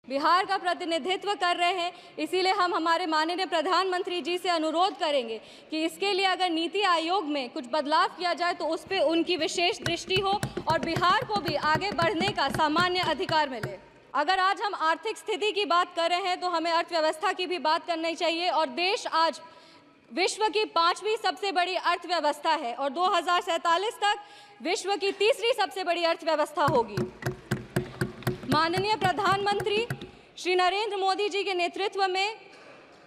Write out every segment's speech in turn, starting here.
बिहार का प्रतिनिधित्व कर रहे हैं। इसीलिए हम हमारे माननीय प्रधानमंत्री जी से अनुरोध करेंगे कि इसके लिए अगर नीति आयोग में कुछ बदलाव किया जाए तो उस पर उनकी विशेष दृष्टि हो और बिहार को भी आगे बढ़ने का सामान्य अधिकार मिले। अगर आज हम आर्थिक स्थिति की बात कर रहे हैं तो हमें अर्थव्यवस्था की भी बात करनी चाहिए। और देश आज विश्व की 5वीं सबसे बड़ी अर्थव्यवस्था है और 2047 तक विश्व की 3री सबसे बड़ी अर्थव्यवस्था होगी। माननीय प्रधानमंत्री श्री नरेंद्र मोदी जी के नेतृत्व में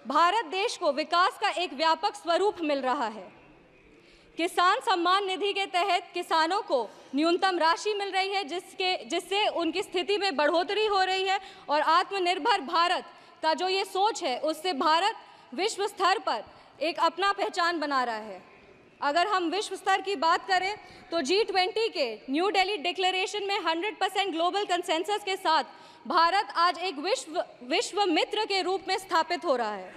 भारत देश को विकास का एक व्यापक स्वरूप मिल रहा है। किसान सम्मान निधि के तहत किसानों को न्यूनतम राशि मिल रही है जिससे उनकी स्थिति में बढ़ोतरी हो रही है और आत्मनिर्भर भारत का जो ये सोच है उससे भारत विश्व स्तर पर एक अपना पहचान बना रहा है। अगर हम विश्व स्तर की बात करें तो G20 के न्यू दिल्ली डिक्लेरेशन में 100% ग्लोबल कंसेंसस के साथ भारत आज एक विश्व मित्र के रूप में स्थापित हो रहा है।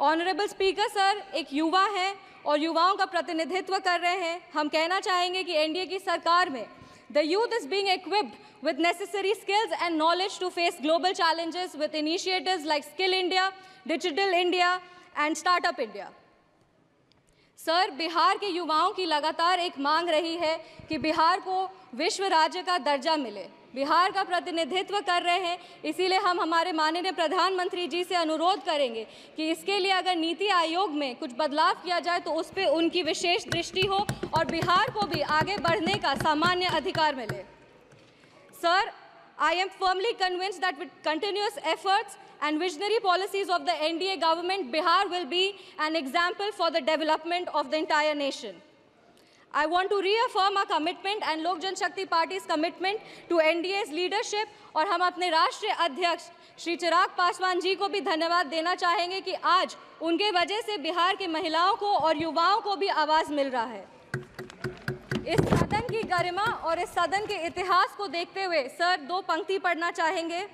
ऑनरेबल स्पीकर सर एक युवा हैं और युवाओं का प्रतिनिधित्व कर रहे हैं। हम कहना चाहेंगे कि एनडीए की सरकार में the youth is being equipped with necessary skills and knowledge to face global challenges with initiatives like Skill India, Digital India and Startup India. Sir, Bihar के युवाओं की लगातार एक मांग रही है कि बिहार को विश्व राज्य का दर्जा मिले। बिहार का प्रतिनिधित्व कर रहे हैं, इसीलिए हम हमारे माननीय प्रधानमंत्री जी से अनुरोध करेंगे कि इसके लिए अगर नीति आयोग में कुछ बदलाव किया जाए तो उस पर उनकी विशेष दृष्टि हो और बिहार को भी आगे बढ़ने का सामान्य अधिकार मिले। Sir, I am firmly convinced that with continuous efforts and visionary policies of the NDA government, Bihar will be an example for the development of the entire nation. I want to reaffirm our commitment and Lok Janshakti Party's commitment to NDA's leadership और हम अपने राष्ट्रीय अध्यक्ष श्री चिराग पासवान जी को भी धन्यवाद देना चाहेंगे कि आज उनके वजह से बिहार के महिलाओं को और युवाओं को भी आवाज़ मिल रहा है। इस सदन की गरिमा और इस सदन के इतिहास को देखते हुए सर दो पंक्ति पढ़ना चाहेंगे।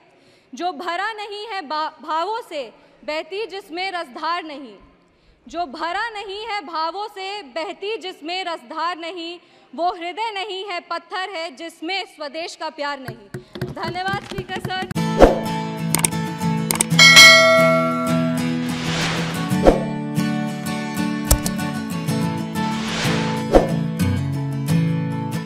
जो भरा नहीं है भावों से बहती जिसमें रसधार नहीं, जो भरा नहीं है भावों से बहती जिसमें रसधार नहीं, वो हृदय नहीं है पत्थर है जिसमें स्वदेश का प्यार नहीं। धन्यवाद स्पीकर सर।